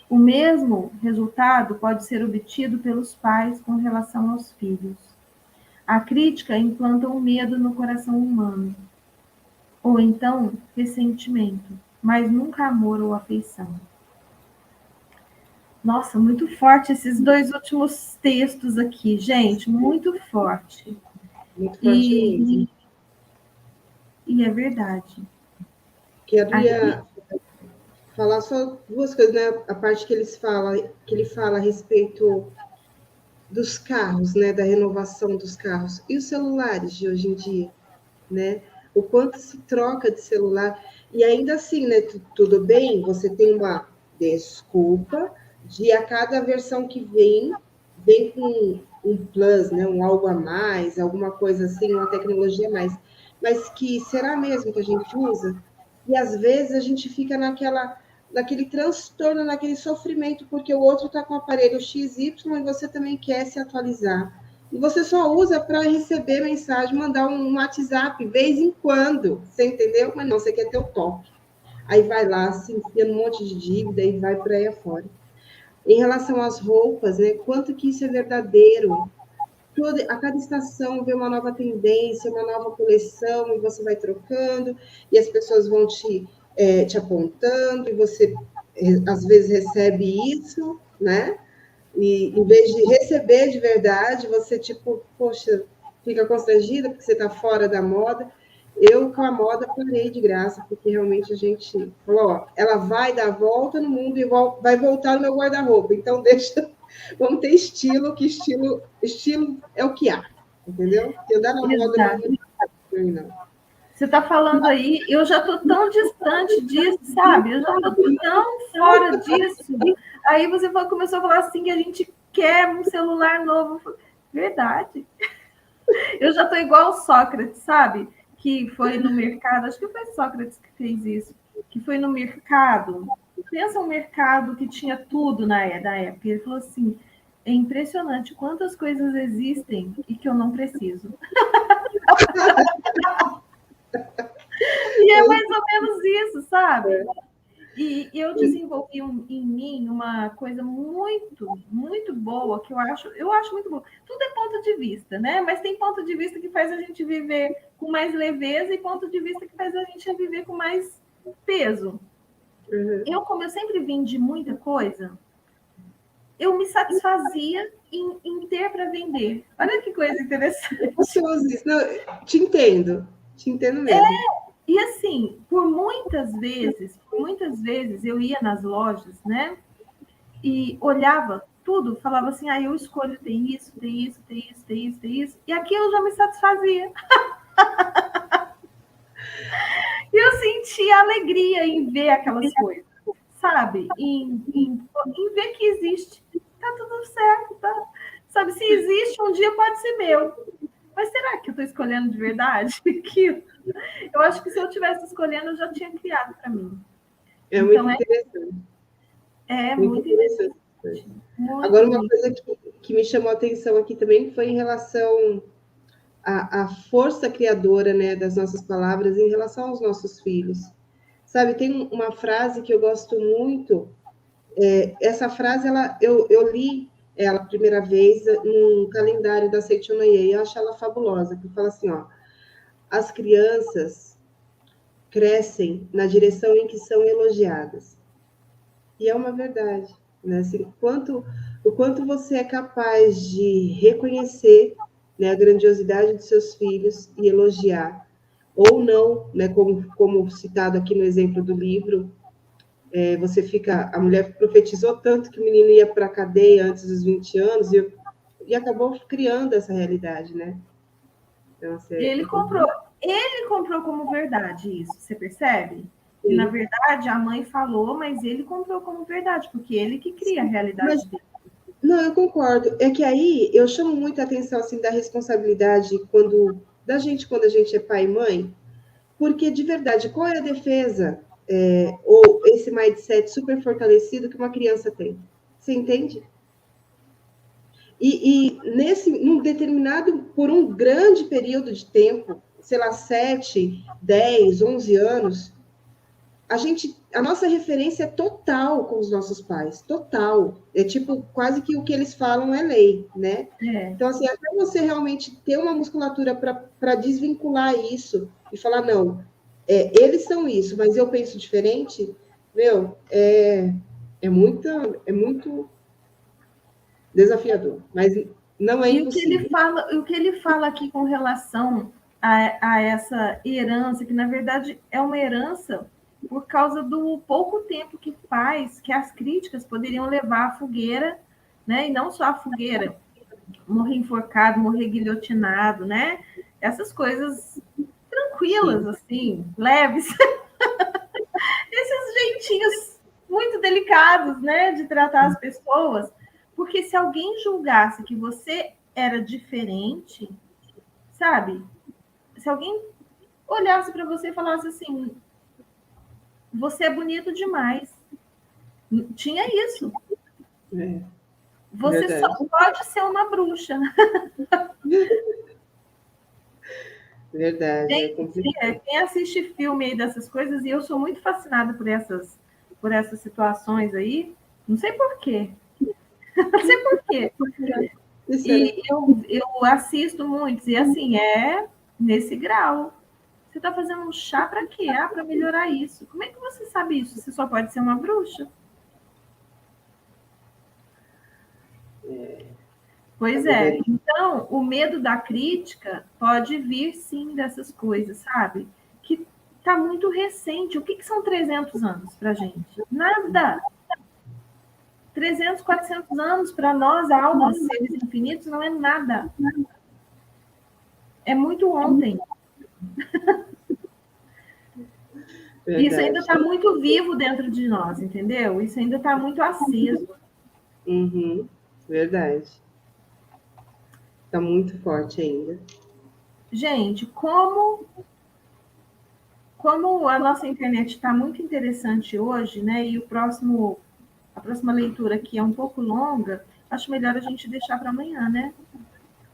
O mesmo resultado pode ser obtido pelos pais com relação aos filhos. A crítica implanta um medo no coração humano, ou então ressentimento, mas nunca amor ou afeição. Nossa, muito forte esses dois últimos textos aqui, gente, muito forte. Muito forte mesmo. E é verdade. Queria falar só duas coisas, né? A parte que ele fala a respeito dos carros, né? Da renovação dos carros. E os celulares de hoje em dia, né? O quanto se troca de celular. E ainda assim, né? Tudo bem, você tem uma desculpa de a cada versão que vem com um plus, né? Um algo a mais, alguma coisa assim, uma tecnologia a mais. Mas que será mesmo que a gente usa? E às vezes a gente fica naquele transtorno, naquele sofrimento, porque o outro está com o aparelho XY e você também quer se atualizar. E você só usa para receber mensagem, mandar um WhatsApp, vez em quando, você entendeu? Mas não, você quer ter o toque. Aí vai lá, se enfia num monte de dívida e vai por aí afora. Em relação às roupas, né? Quanto que isso é verdadeiro? A cada estação vê uma nova tendência, uma nova coleção, e você vai trocando, e as pessoas vão te apontando, e você às vezes recebe isso, né? E em vez de receber de verdade, você tipo, poxa, fica constrangida porque você está fora da moda. Eu, com a moda, parei de graça, porque realmente a gente falou, ó, ela vai dar a volta no mundo e vai voltar no meu guarda-roupa, então deixa, vamos ter estilo, que estilo é o que há, entendeu? Eu dar na moda não é, Não. Você está falando aí, eu já estou tão distante disso, sabe? Eu já estou tão fora disso. Aí você começou a falar assim que a gente quer um celular novo. Verdade. Eu já estou igual o Sócrates, sabe? Que foi no mercado, acho que foi Sócrates que fez isso, que foi no mercado. Pensa um mercado que tinha tudo na época. Ele falou assim: é impressionante quantas coisas existem e que eu não preciso. E é mais ou menos isso, sabe? E eu desenvolvi em mim uma coisa muito, muito boa, que eu acho muito boa. Tudo é ponto de vista, né? Mas tem ponto de vista que faz a gente viver com mais leveza e ponto de vista que faz a gente viver com mais peso. Uhum. Como eu sempre vim de muita coisa, eu me satisfazia em ter para vender. Olha que coisa interessante. Não, te entendo mesmo. E assim, por muitas vezes eu ia nas lojas, né? E olhava tudo, falava assim, eu escolho, tem isso, tem isso, tem isso, tem isso, tem isso, e aquilo já me satisfazia. E eu sentia alegria em ver aquelas coisas, sabe? Em ver que existe. Tá tudo certo, tá? Sabe, se existe, um dia pode ser meu. Mas será que eu estou escolhendo de verdade aquilo? Eu acho que se eu estivesse escolhendo, eu já tinha criado para mim. É então, muito interessante. Muito interessante. Muito Agora, uma coisa que me chamou a atenção aqui também foi em relação à força criadora, né, das nossas palavras em relação aos nossos filhos. Sabe, tem uma frase que eu gosto muito. Essa frase, eu li ela a primeira vez num calendário da Seichonoye, e eu acho ela fabulosa, que fala assim, ó: as crianças crescem na direção em que são elogiadas. E é uma verdade, né? Assim, o quanto você é capaz de reconhecer, né, a grandiosidade dos seus filhos e elogiar, ou não, né, como citado aqui no exemplo do livro, a mulher profetizou tanto que o menino ia para a cadeia antes dos 20 anos e acabou criando essa realidade, né? Então, ele comprou como verdade isso, você percebe? E, na verdade, a mãe falou, mas ele comprou como verdade, porque ele que cria a realidade dele. Não, eu concordo. É que aí eu chamo muita atenção assim, da responsabilidade da gente quando a gente é pai e mãe, porque de verdade, qual é a defesa ou esse mindset super fortalecido que uma criança tem? Você entende? Num determinado, por um grande período de tempo, sei lá, 7, 10, 11 anos, a nossa referência é total com os nossos pais, total. É tipo, quase que o que eles falam é lei, né? Então, assim, até você realmente ter uma musculatura para desvincular isso e falar, não, eles são isso, mas eu penso diferente, meu, é muito desafiador, mas não é impossível. O que ele fala aqui com relação a essa herança, que na verdade é uma herança por causa do pouco tempo que faz, que as críticas poderiam levar à fogueira, né? E não só à fogueira, morrer enforcado, morrer guilhotinado, né? Essas coisas tranquilas, assim, leves. Esses jeitinhos muito delicados, né, de tratar as pessoas. Porque se alguém julgasse que você era diferente, sabe? Se alguém olhasse para você e falasse assim, você é bonito demais. Tinha isso. Você verdade. só pode ser uma bruxa. Verdade, é complicado. Quem assiste filme aí dessas coisas, e eu sou muito fascinada por essas situações aí, não sei por quê. Não sei por quê. E eu assisto muitos, e assim, nesse grau. Você está fazendo um chá para quê? Para melhorar isso. Como é que você sabe isso? Você só pode ser uma bruxa? Pois é. Então, o medo da crítica pode vir, sim, dessas coisas, sabe? Que está muito recente. O que são 300 anos para a gente? Nada. 300, 400 anos para nós, almas, seres infinitos, não é nada. É muito ontem. Verdade. Isso ainda está muito vivo dentro de nós, entendeu? Isso ainda está muito aceso. Uhum, verdade. Está muito forte ainda. Gente, como a nossa internet está muito interessante hoje, né? E a próxima leitura aqui é um pouco longa, acho melhor a gente deixar para amanhã, né?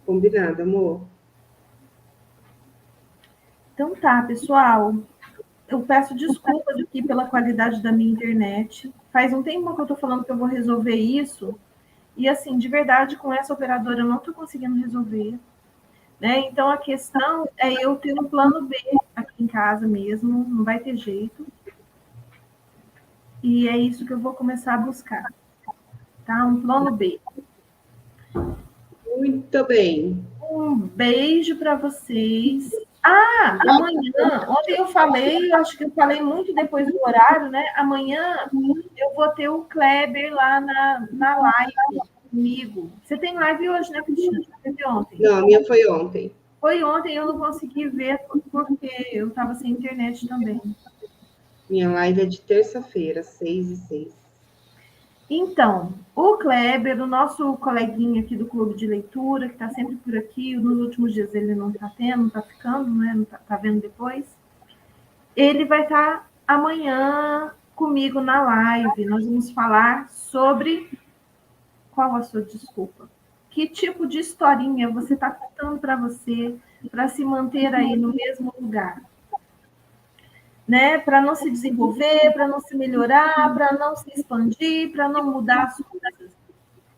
Combinado, amor. Então tá, pessoal. Eu peço desculpas aqui pela qualidade da minha internet. Faz um tempo que eu estou falando que eu vou resolver isso. E assim, de verdade, com essa operadora eu não estou conseguindo resolver. Né? Então a questão é eu ter um plano B aqui em casa mesmo, não vai ter jeito. E é isso que eu vou começar a buscar. Tá? Um plano B. Muito bem. Um beijo para vocês. Ah, amanhã, ontem eu falei, eu acho que eu falei muito depois do horário, né? Amanhã eu vou ter o Kleber lá na live comigo. Você tem live hoje, né, Cristina? Você teve ontem? Não, a minha foi ontem. Foi ontem, eu não consegui ver porque eu estava sem internet também. Minha live é de terça-feira, 6h06. Então, o Kleber, o nosso coleguinha aqui do Clube de Leitura, que está sempre por aqui, nos últimos dias ele não está tendo, não está ficando, né? Não está vendo depois. Ele vai estar amanhã comigo na live. Nós vamos falar sobre qual a sua desculpa. Que tipo de historinha você está contando para você para se manter aí no mesmo lugar? Né? Para não se desenvolver, para não se melhorar, para não se expandir, para não mudar as coisas.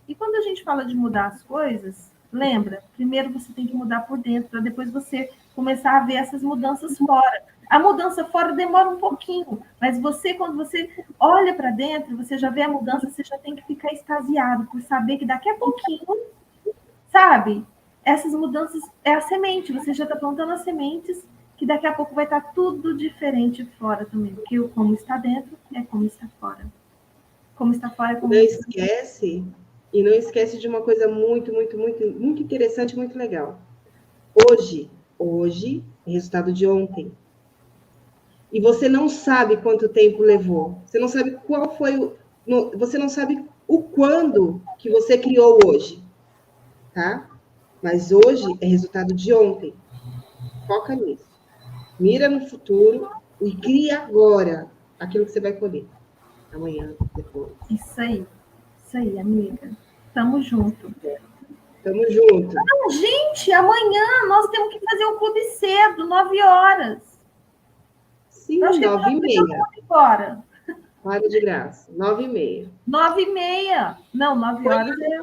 E quando a gente fala de mudar as coisas, lembra, primeiro você tem que mudar por dentro, para depois você começar a ver essas mudanças fora. A mudança fora demora um pouquinho, mas você, quando você olha para dentro, você já vê a mudança, você já tem que ficar extasiado por saber que daqui a pouquinho, sabe? Essas mudanças é a semente, você já está plantando as sementes, que daqui a pouco vai estar tudo diferente fora também, porque como está dentro é como está fora. Como está fora é como Não está dentro. esquece, e não esquece de uma coisa muito, muito, muito, muito interessante, muito legal. Hoje é resultado de ontem. E você não sabe quanto tempo levou. Você não sabe qual foi você não sabe o quando que você criou hoje, tá? Mas hoje é resultado de ontem. Foca nisso. Mira no futuro e cria agora aquilo que você vai colher. Amanhã, depois. Isso aí, amiga. Tamo junto. Tamo junto. Não, gente, amanhã nós temos que fazer o clube cedo, 9 horas. Sim, Eu acho que é 9h30. embora. Para de graça. 9h30. 9h30. Não, 9 horas é.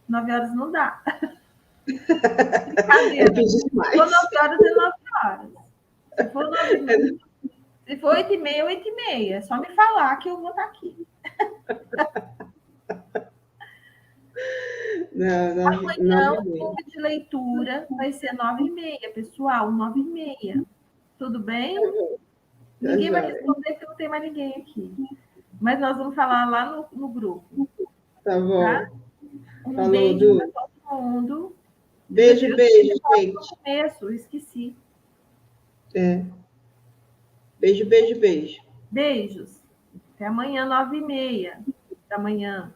9 horas não dá. Brincadeira. Pedir mais. Se for 9 horas, é 9 horas. Se for 9h30. Se for 8h30, 8h30. É só me falar que eu vou estar aqui. Não, Amanhã o clube de leitura vai ser 9h30, pessoal. 9h30. Tudo bem? Ninguém vai responder porque não tem mais ninguém aqui. Mas nós vamos falar lá no grupo. Tá bom. Tá? Um Falou, beijo Du. para todo mundo. Beijo, gente. No começo, esqueci. Beijo. Beijos. Até amanhã, 9h30 da manhã.